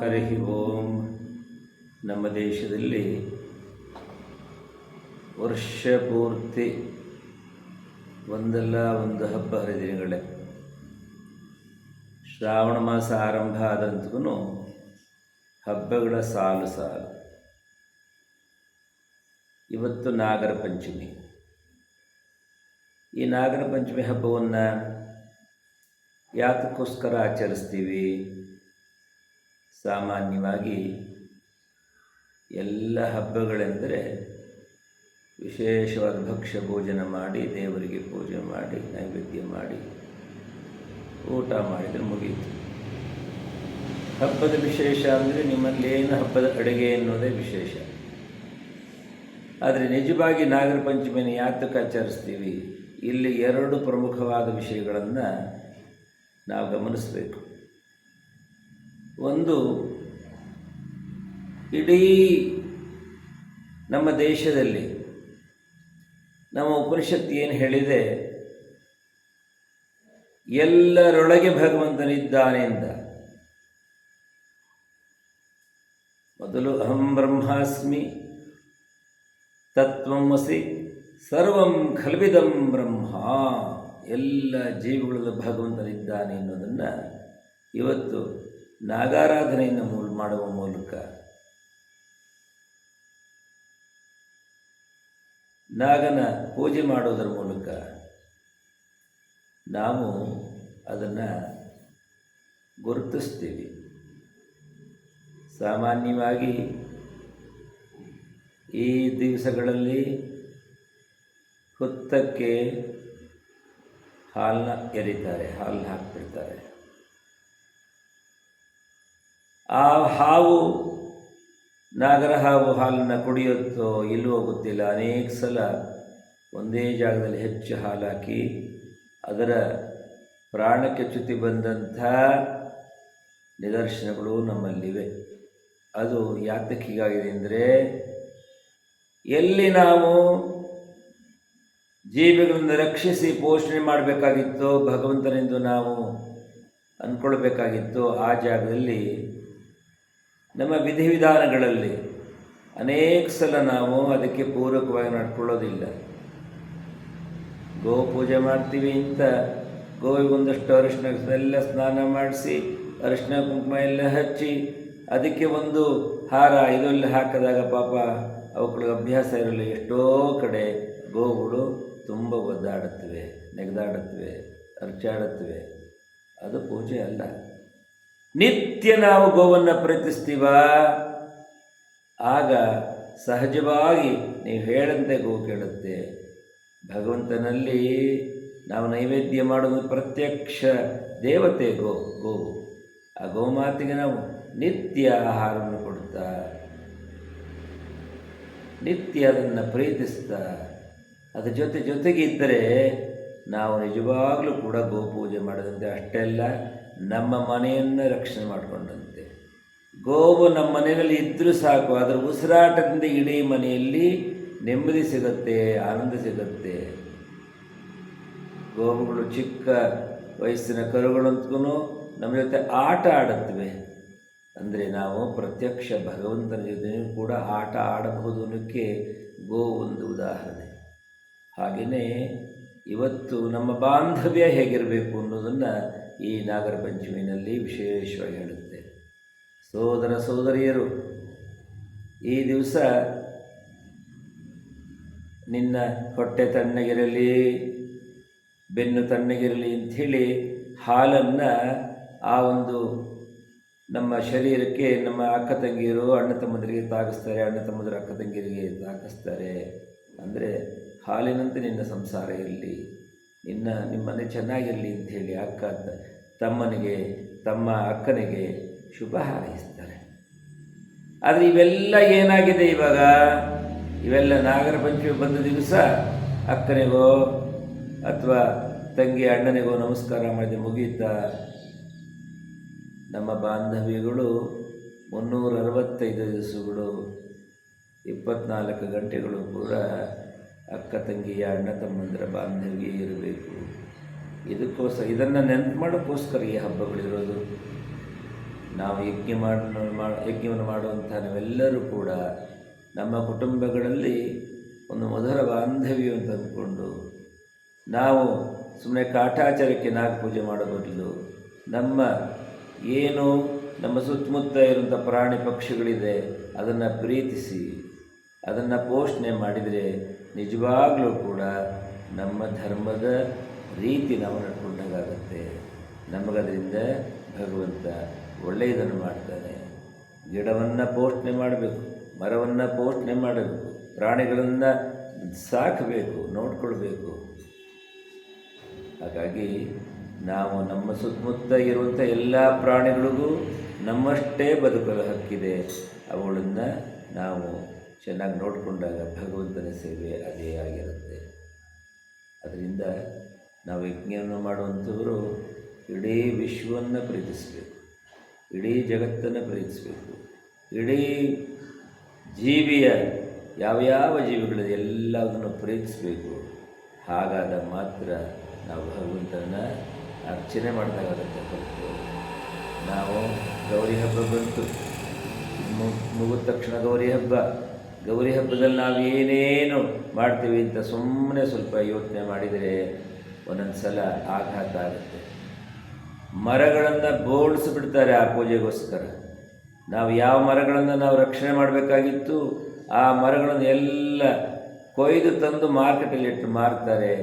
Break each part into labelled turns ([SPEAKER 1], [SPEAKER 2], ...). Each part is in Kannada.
[SPEAKER 1] ಹರಿ ಓಂ. ನಮ್ಮ ದೇಶದಲ್ಲಿ ವರ್ಷ ಪೂರ್ತಿ ಒಂದಲ್ಲ ಒಂದು ಹಬ್ಬ ಹರಿದಿನಗಳೇ. ಶ್ರಾವಣ ಮಾಸ ಆರಂಭ ಆದಂತೂ ಹಬ್ಬಗಳ ಸಾಲು ಸಾಲು. ಇವತ್ತು ನಾಗರ ಪಂಚಮಿ. ಈ ನಾಗರ ಪಂಚಮಿ ಹಬ್ಬವನ್ನು ಯಾತಕ್ಕೋಸ್ಕರ ಆಚರಿಸ್ತೀವಿ? ಸಾಮಾನ್ಯವಾಗಿ ಎಲ್ಲ ಹಬ್ಬಗಳೆಂದರೆ ವಿಶೇಷವಾದ ಭಕ್ಷ್ಯ ಭೋಜನ ಮಾಡಿ, ದೇವರಿಗೆ ಪೂಜೆ ಮಾಡಿ, ನೈವೇದ್ಯ ಮಾಡಿ, ಊಟ ಮಾಡಿದರೆ ಮುಗಿಯಿತು. ಹಬ್ಬದ ವಿಶೇಷ ಅಂದರೆ ನಿಮ್ಮಲ್ಲಿ ಏನು ಹಬ್ಬದ ಅಡುಗೆ ಎನ್ನುವುದೇ ವಿಶೇಷ. ಆದರೆ ನಿಜವಾಗಿ ನಾಗರ ಪಂಚಮಿಯನ್ನು ಯಾತಕ್ಕೆ ಆಚರಿಸ್ತೀವಿ? ಇಲ್ಲಿ ಎರಡು ಪ್ರಮುಖವಾದ ವಿಷಯಗಳನ್ನು ನಾವು ಗಮನಿಸಬೇಕು. ಒಂದು, ಇಡೀ ನಮ್ಮ ದೇಶದಲ್ಲಿ ನಮ್ಮ ಉಪನಿಷತ್ತು ಏನು ಹೇಳಿದೆ, ಎಲ್ಲರೊಳಗೆ ಭಗವಂತನಿದ್ದಾನೆ ಅಂತ. ಮೊದಲು ಅಹಂ ಬ್ರಹ್ಮಾಸ್ಮಿ ತತ್ವಮಸಿ ಸರ್ವಂ ಖಲ್ವಿದಂ ಬ್ರಹ್ಮ, ಎಲ್ಲ ಜೀವಿಗಳಲ್ಲೂ ಭಗವಂತನಿದ್ದಾನೆ ಎನ್ನುವುದನ್ನು ಇವತ್ತು ನಾಗಾರಾಧನೆಯನ್ನು ಮಾಡುವ ಮೂಲಕ, ನಾಗನ ಪೂಜೆ ಮಾಡುವುದರ ಮೂಲಕ ನಾವು ಅದನ್ನು ಗುರುತಿಸ್ತೀವಿ. ಸಾಮಾನ್ಯವಾಗಿ ಈ ದಿವಸಗಳಲ್ಲಿ ಹುತ್ತಕ್ಕೆ ಹಾಲನ್ನ ಎರಿತಾರೆ, ಹಾಲನ್ನ ಹಾಕ್ಬಿಡ್ತಾರೆ. ಆ ಹಾವು, ನಾಗರ ಹಾವು ಹಾಲನ್ನು ಕುಡಿಯುತ್ತೋ ಇಲ್ಲವೋ ಗೊತ್ತಿಲ್ಲ. ಅನೇಕ ಸಲ ಒಂದೇ ಜಾಗದಲ್ಲಿ ಹೆಚ್ಚು ಹಾಲು ಹಾಕಿ ಅದರ ಪ್ರಾಣಕ್ಕೆ ಚ್ಯುತಿ ಬಂದಂಥ ನಿದರ್ಶನಗಳು ನಮ್ಮಲ್ಲಿವೆ. ಅದು ಯಾತಕ್ಕೆ ಹೀಗಾಗಿದೆ ಅಂದರೆ, ಎಲ್ಲಿ ನಾವು ಜೀವಿಗಳನ್ನು ರಕ್ಷಿಸಿ ಪೋಷಣೆ ಮಾಡಬೇಕಾಗಿತ್ತೋ, ಭಗವಂತನೆಂದು ನಾವು ಅಂದ್ಕೊಳ್ಬೇಕಾಗಿತ್ತು, ಆ ಜಾಗದಲ್ಲಿ ನಮ್ಮ ವಿಧಿವಿಧಾನಗಳಲ್ಲಿ ಅನೇಕ ಸಲ ನಾವು ಅದಕ್ಕೆ ಪೂರಕವಾಗಿ ನಡ್ಕೊಳ್ಳೋದಿಲ್ಲ. ಗೋ ಪೂಜೆ ಮಾಡ್ತೀವಿ ಅಂತ ಗೋವಿಗೆ ಒಂದಷ್ಟು ಅರಿಶಿನ ಎಲ್ಲ ಸ್ನಾನ ಮಾಡಿಸಿ, ಅರಿಶಿನ ಕುಂಕುಮ ಎಲ್ಲ ಹಚ್ಚಿ, ಅದಕ್ಕೆ ಒಂದು ಹಾರ ಇದೆಲ್ಲ ಹಾಕಿದಾಗ ಪಾಪ ಅವುಗಳಿಗೆ ಅಭ್ಯಾಸ ಇರಲ್ಲ. ಎಷ್ಟೋ ಕಡೆ ಗೋಗಳು ತುಂಬ ಒದ್ದಾಡುತ್ತವೆ, ನೆಗೆದಾಡುತ್ತವೆ, ಅರ್ಚಾಡುತ್ತವೆ. ಅದು ಪೂಜೆ ಅಲ್ಲ. ನಿತ್ಯ ನಾವು ಗೋವನ್ನು ಪ್ರೀತಿಸ್ತೀವ, ಆಗ ಸಹಜವಾಗಿ ನೀವು ಹೇಳಂತೆ ಗೋ ಕೇಳುತ್ತೆ. ಭಗವಂತನಲ್ಲಿ ನಾವು ನೈವೇದ್ಯ ಮಾಡೋದು ಪ್ರತ್ಯಕ್ಷ ದೇವತೆ ಗೋವು. ಆ ಗೋಮಾತೆಗೆ ನಾವು ನಿತ್ಯ ಆಹಾರವನ್ನು ಕೊಡ್ತಾ, ನಿತ್ಯ ಅದನ್ನು ಪ್ರೀತಿಸ್ತಾ, ಅದರ ಜೊತೆಗೆ ಇದ್ದರೆ ನಾವು ನಿಜವಾಗಲೂ ಕೂಡ ಗೋಪೂಜೆ ಮಾಡದಂತೆ. ಅಷ್ಟೇ ಅಲ್ಲ, ನಮ್ಮ ಮನೆಯನ್ನು ರಕ್ಷಣೆ ಮಾಡಿಕೊಂಡಂತೆ. ಗೋವು ನಮ್ಮ ಮನೆಯಲ್ಲಿ ಇದ್ದರೂ ಸಾಕು, ಅದರ ಉಸಿರಾಟದಿಂದ ಇಡೀ ಮನೆಯಲ್ಲಿ ನೆಮ್ಮದಿ ಸಿಗುತ್ತೆ, ಆನಂದ ಸಿಗುತ್ತೆ. ಗೋವುಗಳು ಚಿಕ್ಕ ವಯಸ್ಸಿನ ಕರುಗಳಂತೂ ನಮ್ಮ ಜೊತೆ ಆಟ ಆಡುತ್ತವೆ. ಅಂದರೆ ನಾವು ಪ್ರತ್ಯಕ್ಷ ಭಗವಂತನ ಜೊತೆಯೂ ಕೂಡ ಆಟ ಆಡಬಹುದು ಅನ್ನೋಕ್ಕೆ ಗೋ ಒಂದು ಉದಾಹರಣೆ. ಹಾಗೆಯೇ ಇವತ್ತು ನಮ್ಮ ಬಾಂಧವ್ಯ ಹೇಗಿರಬೇಕು ಅನ್ನೋದನ್ನು ಈ ನಾಗರ ಪಂಚಮಿನಲ್ಲಿ ವಿಶೇಷವಾಗಿ ಹೇಳುತ್ತೆ. ಸೋದರ ಸೋದರಿಯರು, ಈ ದಿವಸ ನಿನ್ನ ಹೊಟ್ಟೆ ತಣ್ಣಗಿರಲಿ, ಬೆನ್ನು ತಣ್ಣಗಿರಲಿ ಅಂಥೇಳಿ ಹಾಲನ್ನು ಆ ಒಂದು ನಮ್ಮ ಶರೀರಕ್ಕೆ ನಮ್ಮ ಅಕ್ಕ ತಂಗಿಯರು ಅಣ್ಣ ತಮ್ಮಂದರಿಗೆ ತಾಗಿಸ್ತಾರೆ, ಅಣ್ಣ ತಮ್ಮಂದರು ಅಕ್ಕ ತಂಗಿಯರಿಗೆ ತಾಗಿಸ್ತಾರೆ. ಅಂದರೆ ಹಾಲಿನಂತೆ ನಿನ್ನ ಸಂಸಾರ ಇರಲಿ, ನಿಮ್ಮನೆ ಚೆನ್ನಾಗಿರಲಿ ಅಂಥೇಳಿ ಅಕ್ಕ ತಮ್ಮನಿಗೆ, ತಮ್ಮ ಅಕ್ಕನಿಗೆ ಶುಭ ಹಾರೈಸ್ತಾರೆ. ಆದರೆ ಇವೆಲ್ಲ ಏನಾಗಿದೆ ಇವಾಗ? ಇವೆಲ್ಲ ನಾಗರ ಪಂಚಮಿ ಬಂದ ದಿವಸ ಅಕ್ಕನಿಗೋ ಅಥವಾ ತಂಗಿ ಅಣ್ಣನಿಗೋ ನಮಸ್ಕಾರ ಮಾಡಿ ಮುಗಿಯುತ್ತಾ? ನಮ್ಮ ಬಾಂಧವ್ಯಗಳು 365 ದಿವಸಗಳು 24 ಗಂಟೆಗಳು ಕೂಡ ಅಕ್ಕ ತಂಗಿಯ ಅಣ್ಣ ತಮ್ಮಂದಿರ ಬಾಂಧವ್ಯ ಇರಬೇಕು. ಇದನ್ನು ನೆನಪು ಮಾಡೋಕ್ಕೋಸ್ಕರ ಈ ಹಬ್ಬಗಳಿರೋದು. ನಾವು ಯಜ್ಞವನ್ನು ಮಾಡುವಂಥ ನಾವೆಲ್ಲರೂ ಕೂಡ ನಮ್ಮ ಕುಟುಂಬಗಳಲ್ಲಿ ಒಂದು ಮಧುರ ಬಾಂಧವ್ಯವನ್ನು ತಂದುಕೊಂಡು ನಾವು ಸುಮ್ಮನೆ ಕಾಟಾಚಾರಕ್ಕೆ ಪೂಜೆ ಮಾಡೋ ಬದಲು ನಮ್ಮ ಸುತ್ತಮುತ್ತ ಇರುವಂಥ ಪ್ರಾಣಿ ಪಕ್ಷಿಗಳಿದೆ ಅದನ್ನು ಪ್ರೀತಿಸಿ ಅದನ್ನು ಪೋಷಣೆ ಮಾಡಿದರೆ ನಿಜವಾಗಲೂ ಕೂಡ ನಮ್ಮ ಧರ್ಮದ ರೀತಿ ನಾವು ನಡ್ಕೊಂಡಾಗುತ್ತೆ. ನಮಗದರಿಂದ ಭಗವಂತ ಒಳ್ಳೆಯದನ್ನು ಮಾಡ್ತಾನೆ. ಗಿಡವನ್ನು ಪೋಷಣೆ ಮಾಡಬೇಕು, ಮರವನ್ನು ಪೋಷಣೆ ಮಾಡಬೇಕು, ಪ್ರಾಣಿಗಳನ್ನು ಸಾಕಬೇಕು, ನೋಡ್ಕೊಳ್ಬೇಕು. ಹಾಗಾಗಿ ನಾವು ನಮ್ಮ ಸುತ್ತಮುತ್ತ ಇರುವಂಥ ಎಲ್ಲ ಪ್ರಾಣಿಗಳಿಗೂ ನಮ್ಮಷ್ಟೇ ಬದುಕಲು ಹಕ್ಕಿದೆ. ಅವುಗಳನ್ನು ನಾವು ಚೆನ್ನಾಗಿ ನೋಡಿಕೊಂಡಾಗ ಭಗವಂತನ ಸೇವೆ ಅದೇ ಆಗಿರುತ್ತೆ. ಅದರಿಂದ ನಾವು ಯಜ್ಞವನ್ನು ಮಾಡುವಂಥವರು ಇಡೀ ವಿಶ್ವವನ್ನು ಪ್ರೀತಿಸಬೇಕು, ಇಡೀ ಜಗತ್ತನ್ನು ಪ್ರೀತಿಸಬೇಕು, ಇಡೀ ಜೀವಿಯ ಯಾವ್ಯಾವ ಜೀವಿಗಳಿದೆ ಎಲ್ಲದನ್ನು ಪ್ರೀತಿಸಬೇಕು. ಹಾಗಾದ ಮಾತ್ರ ನಾವು ಭಗವಂತನ ಅರ್ಚನೆ ಮಾಡಿದಾಗುತ್ತೆ. ಹೊರತು ನಾವು ಗೌರಿ ಹಬ್ಬ ಬಂತು, ಮುಗಿದ ತಕ್ಷಣ ಗೌರಿ ಹಬ್ಬದಲ್ಲಿ ನಾವು ಏನೇನು ಮಾಡ್ತೀವಿ ಅಂತ ಸುಮ್ಮನೆ ಸ್ವಲ್ಪ ಯೋಚನೆ ಮಾಡಿದರೆ ಒಂದೊಂದು ಸಲ ಆಘಾತ ಆಗುತ್ತೆ. ಮರಗಳನ್ನು ಬೋಳಿಸಿಬಿಡ್ತಾರೆ ಆ ಪೂಜೆಗೋಸ್ಕರ. ನಾವು ಯಾವ ಮರಗಳನ್ನು ನಾವು ರಕ್ಷಣೆ ಮಾಡಬೇಕಾಗಿತ್ತು ಆ ಮರಗಳನ್ನು ಎಲ್ಲ ಕೊಯ್ದು ತಂದು ಮಾರ್ಕೆಟಲ್ಲಿ ಇಟ್ಟು ಮಾರ್ತಾರೆ.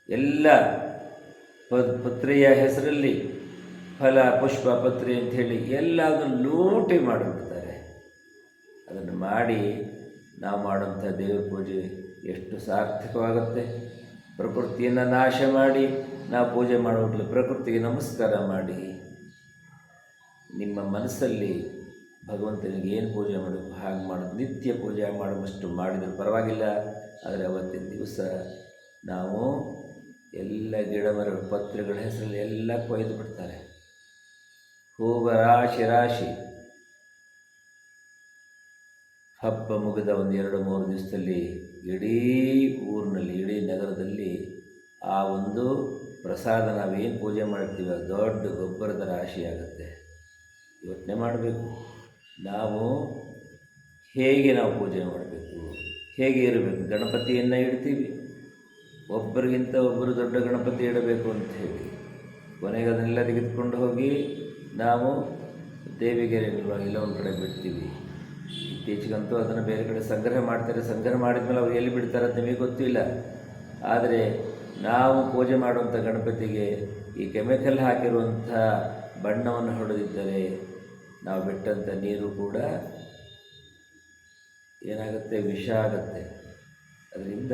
[SPEAKER 1] ಎಲ್ಲ ಪತ್ರೆಯ ಹೆಸರಲ್ಲಿ ಫಲ ಪುಷ್ಪ ಪತ್ರೆ ಅಂಥೇಳಿ ಎಲ್ಲ ಅದನ್ನು ಲೂಟಿ ಮಾಡಿಬಿಡ್ತಾರೆ. ಅದನ್ನು ಮಾಡಿ ನಾವು ಮಾಡುವಂಥ ದೇವ್ರ ಪೂಜೆ ಎಷ್ಟು ಸಾರ್ಥಕವಾಗುತ್ತೆ. ಪ್ರಕೃತಿಯನ್ನು ನಾಶ ಮಾಡಿ ನಾವು ಪೂಜೆ ಮಾಡುವಾಗಲೂ ಪ್ರಕೃತಿಗೆ ನಮಸ್ಕಾರ ಮಾಡಿ ನಿಮ್ಮ ಮನಸ್ಸಲ್ಲಿ ಭಗವಂತನಿಗೆ ಏನು ಪೂಜೆ ಮಾಡಬೇಕು ಹಾಗೆ ಮಾಡೋದು. ನಿತ್ಯ ಪೂಜೆ ಮಾಡುವಷ್ಟು ಮಾಡಿದರೂ ಪರವಾಗಿಲ್ಲ. ಆದರೆ ಅವತ್ತಿನ ದಿವಸ ನಾವು ಎಲ್ಲ ಗಿಡ ಮರ ಪತ್ರೆಗಳ ಹೆಸರಲ್ಲಿ ಎಲ್ಲ ಕೊಯ್ದು ಬಿಡ್ತಾರೆ. ಹೂವ ರಾಶಿ ಹಬ್ಬ ಮುಗಿದ ಒಂದು 2-3 ದಿವಸದಲ್ಲಿ ಇಡೀ ಊರಿನಲ್ಲಿ ಇಡೀ ನಗರದಲ್ಲಿ ಆ ಒಂದು ಪ್ರಸಾದ ನಾವೇನು ಪೂಜೆ ಮಾಡ್ತೀವಿ ದೊಡ್ಡ ಗೊಬ್ಬರದ ರಾಶಿ ಆಗುತ್ತೆ. ಯೋಚನೆ ಮಾಡಬೇಕು, ನಾವು ಹೇಗೆ ನಾವು ಪೂಜೆ ಮಾಡಬೇಕು, ಹೇಗೆ ಇರಬೇಕು. ಗಣಪತಿಯನ್ನು ಇಡ್ತೀವಿ, ಒಬ್ಬರಿಗಿಂತ ಒಬ್ಬರು ದೊಡ್ಡ ಗಣಪತಿ ಇಡಬೇಕು ಅಂತ ಹೇಳಿ ಕೊನೆಗೆ ಅದನ್ನೆಲ್ಲ ತೆಗೆದುಕೊಂಡು ಹೋಗಿ ನಾವು ದೇವಿಗೆರೆ ಇಲ್ಲ ಒಂದು ಕಡೆ ಬಿಡ್ತೀವಿ. ಇತ್ತೀಚೆಗಂತೂ ಅದನ್ನು ಬೇರೆ ಕಡೆ ಸಂಗ್ರಹ ಮಾಡ್ತಾರೆ. ಸಂಗ್ರಹ ಮಾಡಿದ್ಮೇಲೆ ಅವ್ರು ಎಲ್ಲಿ ಬಿಡ್ತಾರೆ ಅಂತ ನಿಮಗೆ ಗೊತ್ತಿಲ್ಲ. ಆದರೆ ನಾವು ಪೂಜೆ ಮಾಡುವಂಥ ಗಣಪತಿಗೆ ಈ ಕೆಮಿಕಲ್ ಹಾಕಿರುವಂಥ ಬಣ್ಣವನ್ನು ಹೊಡೆದಿದ್ದರೆ ನಾವು ಬಿಟ್ಟಂಥ ನೀರು ಕೂಡ ಏನಾಗುತ್ತೆ, ವಿಷ ಆಗುತ್ತೆ. ಅದರಿಂದ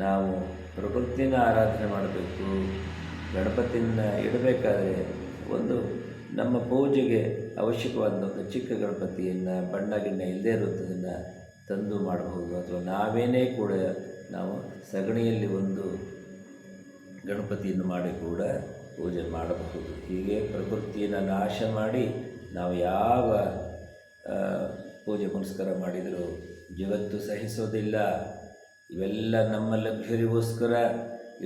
[SPEAKER 1] ನಾವು ಪ್ರಕೃತಿನ ಆರಾಧನೆ ಮಾಡಬೇಕು. ಗಣಪತಿಯನ್ನು ಇಡಬೇಕಾದ್ರೆ ಒಂದು ನಮ್ಮ ಪೂಜೆಗೆ ಅವಶ್ಯಕವಾದ ಒಂದು ಚಿಕ್ಕ ಗಣಪತಿಯನ್ನು ಬಣ್ಣ ಗಿಣ್ಣ ಇಲ್ಲದೇ ಇರುವಂಥದ್ದನ್ನು ತಂದು ಮಾಡಬಹುದು. ಅಥವಾ ನಾವೇನೇ ಕೂಡ ನಾವು ಸಗಣಿಯಲ್ಲಿ ಒಂದು ಗಣಪತಿಯನ್ನು ಮಾಡಿ ಕೂಡ ಪೂಜೆ ಮಾಡಬಹುದು. ಹೀಗೆ ಪ್ರಕೃತಿಯನ್ನು ನಾಶ ಮಾಡಿ ನಾವು ಯಾವ ಪೂಜೆ ಪುನಸ್ಕಾರ ಮಾಡಿದರೂ ಜಗತ್ತು ಸಹಿಸೋದಿಲ್ಲ. ಇವೆಲ್ಲ ನಮ್ಮ ಲಕ್ಸುರಿಗೋಸ್ಕರ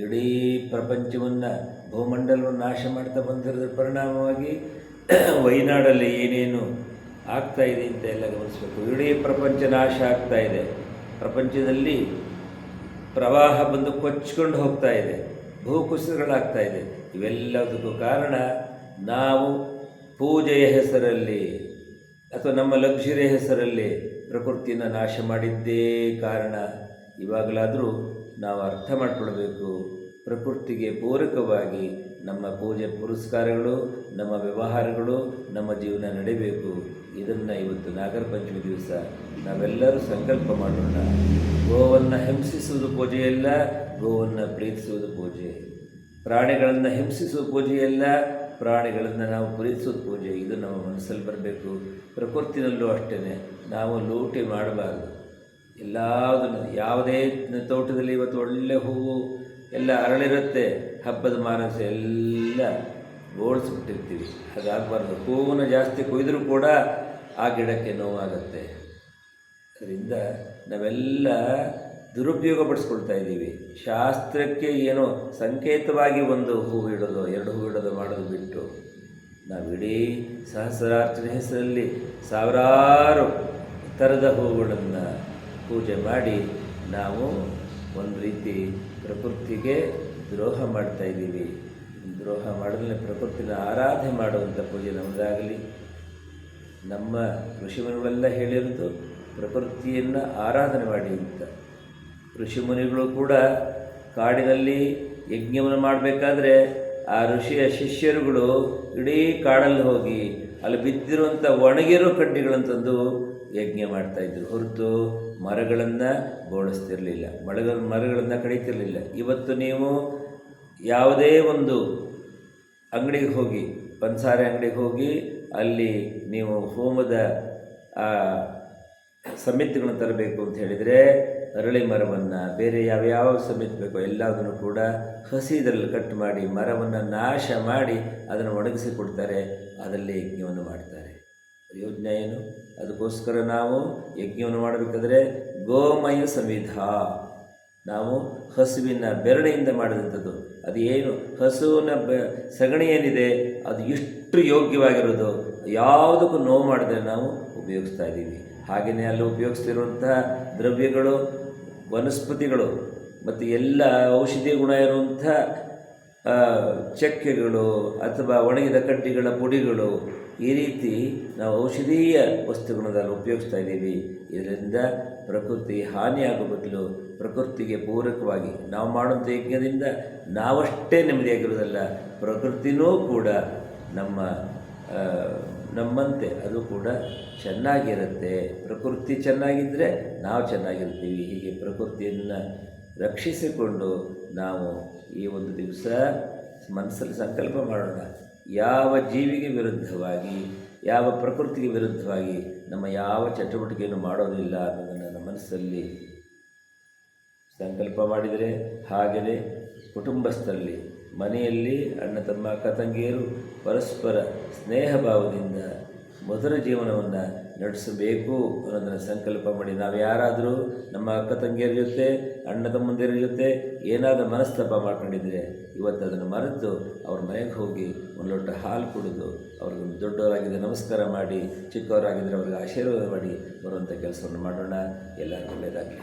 [SPEAKER 1] ಇಡೀ ಪ್ರಪಂಚವನ್ನು ಭೂಮಂಡಲವನ್ನು ನಾಶ ಮಾಡ್ತಾ ಬಂದಿರೋದ್ರ ಪರಿಣಾಮವಾಗಿ ವೈನಾಡಲ್ಲಿ ಏನೇನು ಆಗ್ತಾಯಿದೆ ಅಂತ ಎಲ್ಲ ಗಮನಿಸಬೇಕು. ಇಡೀ ಪ್ರಪಂಚ ನಾಶ ಆಗ್ತಾಯಿದೆ. ಪ್ರಪಂಚದಲ್ಲಿ ಪ್ರವಾಹ ಬಂದು ಕೊಚ್ಚಿಕೊಂಡು ಹೋಗ್ತಾ ಇದೆ, ಭೂಕುಸಿತಗಳಾಗ್ತಾಯಿದೆ. ಇವೆಲ್ಲದಕ್ಕೂ ಕಾರಣ ನಾವು ಪೂಜೆಯ ಹೆಸರಲ್ಲಿ ಅಥವಾ ನಮ್ಮ ಲಕ್ಸುರಿಯ ಹೆಸರಲ್ಲಿ ಪ್ರಕೃತಿಯನ್ನು ನಾಶ ಮಾಡಿದ್ದೇ ಕಾರಣ. ಇವಾಗಲಾದರೂ ನಾವು ಅರ್ಥ ಮಾಡಿಕೊಳ್ಬೇಕು, ಪ್ರಕೃತಿಗೆ ಪೂರಕವಾಗಿ ನಮ್ಮ ಪೂಜೆ ಪುರಸ್ಕಾರಗಳು, ನಮ್ಮ ವ್ಯವಹಾರಗಳು, ನಮ್ಮ ಜೀವನ ನಡೀಬೇಕು. ಇದನ್ನು ಇವತ್ತು ನಾಗರ ಪಂಚಮಿ ದಿವಸ ನಾವೆಲ್ಲರೂ ಸಂಕಲ್ಪ ಮಾಡೋಣ. ಗೋವನ್ನು ಹಿಂಸಿಸುವುದು ಪೂಜೆಯಲ್ಲ, ಗೋವನ್ನು ಪ್ರೀತಿಸುವುದು ಪೂಜೆ. ಪ್ರಾಣಿಗಳನ್ನು ಹಿಂಸಿಸುವ ಪೂಜೆಯಲ್ಲ, ಪ್ರಾಣಿಗಳನ್ನು ನಾವು ಪ್ರೀತಿಸೋದು ಪೂಜೆ. ಇದು ನಮ್ಮ ಮನಸ್ಸಲ್ಲಿ ಬರಬೇಕು. ಪ್ರಕೃತಿನಲ್ಲೂ ಅಷ್ಟೇ ನಾವು ಲೂಟಿ ಮಾಡಬಾರ್ದು. ಎಲ್ಲದನ್ನು ಯಾವುದೇ ತೋಟದಲ್ಲಿ ಇವತ್ತು ಒಳ್ಳೆ ಹೂವು ಎಲ್ಲ ಅರಳಿರುತ್ತೆ, ಹಬ್ಬದ ಮಾನಸ ಎಲ್ಲ ಓಡಿಸ್ಬಿಟ್ಟಿರ್ತೀವಿ. ಹಾಗಾಗಬಾರ್ದು. ಹೂವನ್ನು ಜಾಸ್ತಿ ಕೊಯ್ದರೂ ಕೂಡ ಆ ಗಿಡಕ್ಕೆ ನೋವಾಗುತ್ತೆ. ಅದರಿಂದ ನಾವೆಲ್ಲ ದುರುಪಯೋಗ ಪಡಿಸ್ಕೊಳ್ತಾ ಇದ್ದೀವಿ. ಶಾಸ್ತ್ರಕ್ಕೆ ಏನೋ ಸಂಕೇತವಾಗಿ ಒಂದು ಹೂವು ಇಡೋದು, 2 ಹೂವು ಇಡೋದು ಮಾಡೋದು ಬಿಟ್ಟು ನಾವಿಡೀ ಸಹಸ್ರಾರ್ಚನೆ ಹೆಸರಲ್ಲಿ ಸಾವಿರಾರು ಥರದ ಹೂವುಗಳನ್ನು ಪೂಜೆ ಮಾಡಿ ನಾವು ಒಂದು ರೀತಿ ಪ್ರಕೃತಿಗೆ ದ್ರೋಹ ಮಾಡ್ತಾಯಿದ್ದೀವಿ. ದ್ರೋಹ ಮಾಡಿದ್ರೆ ಪ್ರಕೃತಿನ ಆರಾಧನೆ ಮಾಡುವಂಥ ಪೂಜೆ ನಮ್ಮದಾಗಲಿ. ನಮ್ಮ ಋಷಿಮುನಿಗಳೆಲ್ಲ ಹೇಳಿರೋದು ಪ್ರಕೃತಿಯನ್ನು ಆರಾಧನೆ ಮಾಡಿ ಅಂತ. ಋಷಿಮುನಿಗಳು ಕೂಡ ಕಾಡಿನಲ್ಲಿ ಯಜ್ಞವನ್ನು ಮಾಡಬೇಕಾದ್ರೆ ಆ ಋಷಿಯ ಶಿಷ್ಯರುಗಳು ಇಡೀ ಕಾಡಲ್ಲಿ ಹೋಗಿ ಅಲ್ಲಿ ಬಿದ್ದಿರುವಂಥ ಒಣಗಿರೋ ಕಡ್ಡಿಗಳಂತಂದು ಯಜ್ಞ ಮಾಡ್ತಾಯಿದ್ರು, ಹೊರತು ಮರಗಳನ್ನು ಬೋಳಿಸ್ತಿರಲಿಲ್ಲ, ಮರಗಳನ್ನು ಕಡಿತಿರಲಿಲ್ಲ. ಇವತ್ತು ನೀವು ಯಾವುದೇ ಒಂದು ಅಂಗಡಿಗೆ ಹೋಗಿ, ಪಂಸಾರೆ ಅಂಗಡಿಗೆ ಹೋಗಿ ಅಲ್ಲಿ ನೀವು ಹೋಮದ ಸಮಿತಿಗಳನ್ನು ತರಬೇಕು ಅಂತ ಹೇಳಿದರೆ ಅರಳಿ ಮರವನ್ನು, ಬೇರೆ ಯಾವ್ಯಾವ ಸಮಿತಿ ಬೇಕೋ ಎಲ್ಲದನ್ನು ಕೂಡ ಹಸಿದಲ್ಲಿ ಕಟ್ ಮಾಡಿ ಮರವನ್ನು ನಾಶ ಮಾಡಿ ಅದನ್ನು ಒಣಗಿಸಿ ಕೊಡ್ತಾರೆ, ಅದರಲ್ಲಿ ಯಜ್ಞವನ್ನು ಮಾಡ್ತಾರೆ. ಯೋಜನೆ ಏನು? ಅದಕ್ಕೋಸ್ಕರ ನಾವು ಯಜ್ಞವನ್ನು ಮಾಡಬೇಕಾದ್ರೆ ಗೋಮಯ ಸಮಿಧ, ನಾವು ಹಸುವಿನ ಬೆರಳಿಯಿಂದ ಮಾಡಿದಂಥದ್ದು. ಅದು ಏನು ಹಸುವಿನ ಸಗಣಿ ಏನಿದೆ ಅದು ಎಷ್ಟು ಯೋಗ್ಯವಾಗಿರೋದು, ಯಾವುದಕ್ಕೂ ನೋವು ಮಾಡಿದ್ರೆ ನಾವು ಉಪಯೋಗಿಸ್ತಾ ಇದ್ದೀವಿ. ಹಾಗೆಯೇ ಅಲ್ಲಿ ಉಪಯೋಗಿಸ್ತಿರುವಂತಹ ದ್ರವ್ಯಗಳು, ವನಸ್ಪತಿಗಳು ಮತ್ತು ಎಲ್ಲ ಔಷಧಿ ಗುಣ ಇರುವಂಥ ಚಕ್ಕೆಗಳು ಅಥವಾ ಒಣಗಿದ ಕಡ್ಡಿಗಳ ಪುಡಿಗಳು, ಈ ರೀತಿ ನಾವು ಔಷಧೀಯ ವಸ್ತುಗಳನ್ನೆಲ್ಲ ಉಪಯೋಗಿಸ್ತಾ ಇದ್ದೀವಿ. ಇದರಿಂದ ಪ್ರಕೃತಿ ಹಾನಿಯಾಗೋ ಬದಲು ಪ್ರಕೃತಿಗೆ ಪೂರಕವಾಗಿ ನಾವು ಮಾಡುವಂಥ ಯಜ್ಞದಿಂದ ನಾವಷ್ಟೇ ನೆಮ್ಮದಿಯಾಗಿರೋದಲ್ಲ, ಪ್ರಕೃತಿನೂ ಕೂಡ ನಮ್ಮಂತೆ ಅದು ಕೂಡ ಚೆನ್ನಾಗಿರುತ್ತೆ. ಪ್ರಕೃತಿ ಚೆನ್ನಾಗಿದ್ದರೆ ನಾವು ಚೆನ್ನಾಗಿರ್ತೀವಿ. ಹೀಗೆ ಪ್ರಕೃತಿಯನ್ನು ರಕ್ಷಿಸಿಕೊಂಡು ನಾವು ಈ ಒಂದು ದಿವಸ ಮನಸ್ಸಲ್ಲಿ ಸಂಕಲ್ಪ ಮಾಡೋಣ, ಯಾವ ಜೀವಿಗೆ ವಿರುದ್ಧವಾಗಿ, ಯಾವ ಪ್ರಕೃತಿಗೆ ವಿರುದ್ಧವಾಗಿ ನಮ್ಮ ಯಾವ ಚಟುವಟಿಕೆಯನ್ನು ಮಾಡೋದಿಲ್ಲ ಅನ್ನೋದನ್ನು ನಮ್ಮ ಮನಸ್ಸಲ್ಲಿ ಸಂಕಲ್ಪ ಮಾಡಿದರೆ, ಹಾಗೆಯೇ ಕುಟುಂಬಸ್ಥರಲ್ಲಿ, ಮನೆಯಲ್ಲಿ ಅಣ್ಣ ತಮ್ಮ ಅಕ್ಕ ತಂಗಿಯರು ಪರಸ್ಪರ ಸ್ನೇಹ ಭಾವದಿಂದ ಮಧುರ ಜೀವನವನ್ನು ನಡೆಸಬೇಕು ಅನ್ನೋದನ್ನು ಸಂಕಲ್ಪ ಮಾಡಿ, ನಾವು ಯಾರಾದರೂ ನಮ್ಮ ಅಕ್ಕ ತಂಗಿಯರ ಜೊತೆ, ಅಣ್ಣ ತಮ್ಮಂದಿರ ಜೊತೆ ಏನಾದರೂ ಮನಸ್ತಾಪ ಮಾಡ್ಕೊಂಡಿದ್ರೆ ಇವತ್ತು ಅದನ್ನು ಮರೆತು ಅವ್ರ ಮನೆಗೆ ಹೋಗಿ ಒಂದು ಲೋಟ ಹಾಲು ಕುಡಿದು ಅವ್ರಿಗೆ ದೊಡ್ಡವರಾಗಿದ್ದರೆ ನಮಸ್ಕಾರ ಮಾಡಿ, ಚಿಕ್ಕವರಾಗಿದ್ದರೆ ಅವ್ರಿಗೆ ಆಶೀರ್ವಾದ ಮಾಡಿ ಬರುವಂಥ ಕೆಲಸವನ್ನು ಮಾಡೋಣ. ಎಲ್ಲರಿಗೂ ಒಳ್ಳೆಯದಾಗಲಿ.